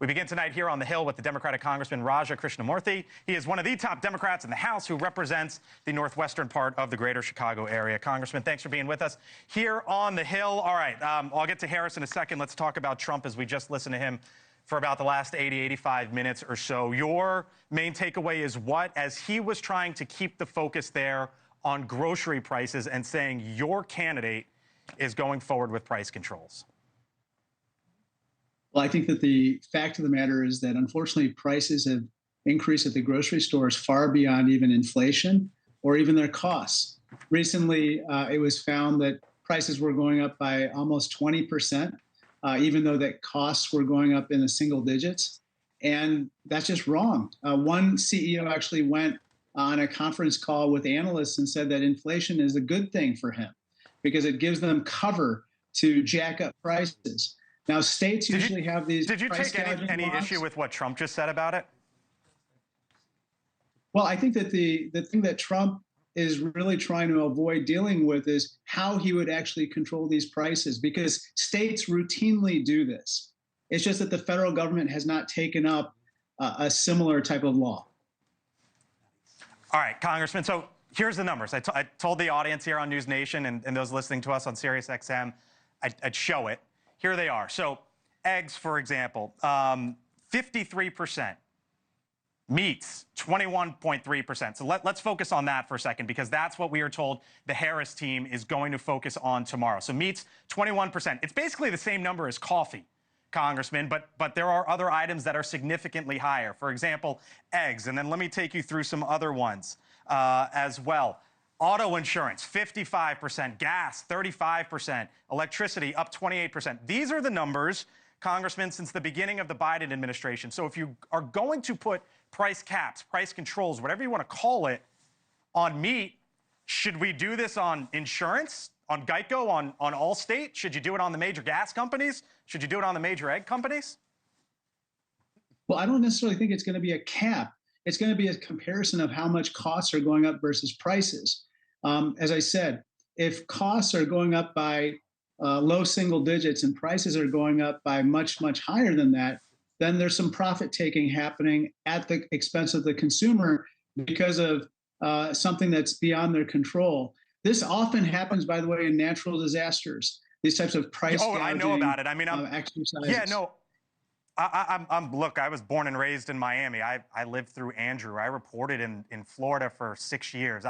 We begin tonight here on the Hill with the Democratic Congressman Raja Krishnamoorthi. He is one of the top Democrats in the House who represents the northwestern part of the greater Chicago area. Congressman, thanks for being with us here on the Hill. All right, I'll get to Harris in a second. Let's talk about Trump as we just listened to him for about the last 85 minutes or so. Your main takeaway is what? As he was trying to keep the focus there on grocery prices and saying your candidate is going forward with price controls. Well, I think that the fact of the matter is that unfortunately prices have increased at the grocery stores far beyond even inflation or even their costs. Recently, it was found that prices were going up by almost 20%, even though that costs were going up in the single digits. And that's just wrong. One CEO actually went on a conference call with analysts and said that inflation is a good thing for him because it gives them cover to jack up prices. Now, states usually have these. Did you take any issue with what Trump just said about it? Well, I think that the thing that Trump is really trying to avoid dealing with is how he would actually control these prices, because states routinely do this. It's just that the federal government has not taken up a similar type of law. All right, Congressman. So here's the numbers. I told the audience here on NewsNation and those listening to us on SiriusXM, I'd show it. Here they are. So eggs, for example, 53%. Meats, 21.3%. So let's focus on that for a second, because that's what we are told the Harris team is going to focus on tomorrow. So meats, 21%. It's basically the same number as coffee, Congressman, but there are other items that are significantly higher. For example, eggs. And then let me take you through some other ones as well. Auto insurance, 55%, gas, 35%, electricity, up 28%. These are the numbers, Congressman, since the beginning of the Biden administration. So if you are going to put price caps, price controls, whatever you want to call it, on meat, should we do this on insurance, on Geico, on Allstate? Should you do it on the major gas companies? Should you do it on the major egg companies? Well, I don't necessarily think it's going to be a cap. It's going to be a comparison of how much costs are going up versus prices. As I said, if costs are going up by low single digits and prices are going up by much, much higher than that, then there's some profit taking happening at the expense of the consumer because of something that's beyond their control. This often happens, by the way, in natural disasters. These types of price gouging, I know about it. I mean, exercises. Yeah, no. Look, I was born and raised in Miami. I lived through Andrew. I reported in Florida for 6 years.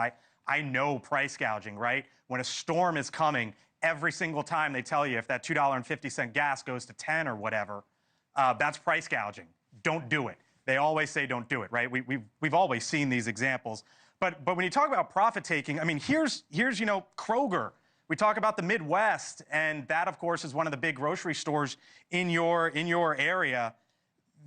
I know price gouging, right? When a storm is coming, every single time they tell you if that $2.50 gas goes to 10 or whatever, that's price gouging. Don't do it. They always say don't do it, right? We've always seen these examples. But when you talk about profit taking, I mean, here's Kroger. We talk about the Midwest, and that, of course, is one of the big grocery stores in your area.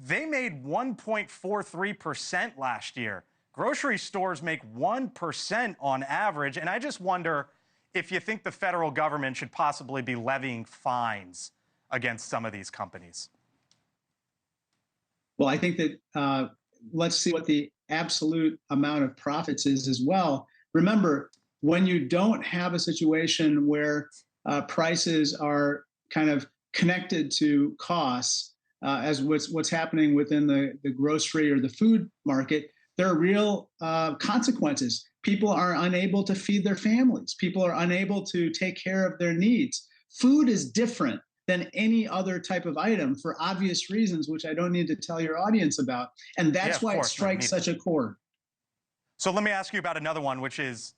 They made 1.43% last year. Grocery stores make 1% on average, and I just wonder if you think the federal government should possibly be levying fines against some of these companies. Well, I think that let's see what the absolute amount of profits is as well. Remember, when you don't have a situation where prices are kind of connected to costs, as what's happening within the grocery or the food market, there are real consequences. People are unable to feed their families. People are unable to take care of their needs. Food is different than any other type of item for obvious reasons, which I don't need to tell your audience about. And that's why it strikes such a chord. So let me ask you about another one, which is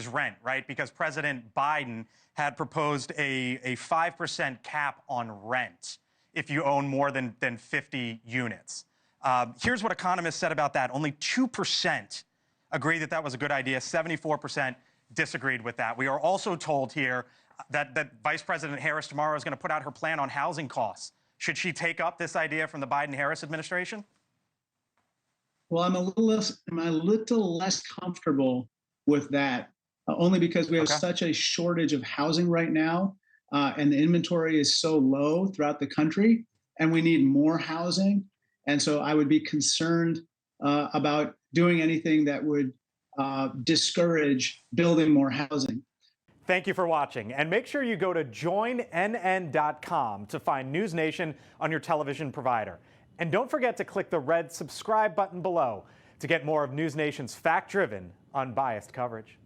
rent, right? Because President Biden had proposed a 5% cap on rent if you own more than 50 units. Here's what economists said about that. Only 2% agreed that that was a good idea. 74% disagreed with that. We are also told here that Vice President Harris tomorrow is going to put out her plan on housing costs. Should she take up this idea from the Biden-Harris administration? Well, I'm a little less comfortable with that, only because we have such a shortage of housing right now, and the inventory is so low throughout the country, and we need more housing. And so I would be concerned about doing anything that would discourage building more housing. Thank you for watching, and make sure you go to joinnn.com to find NewsNation on your television provider. And don't forget to click the red subscribe button below to get more of NewsNation's fact-driven, unbiased coverage.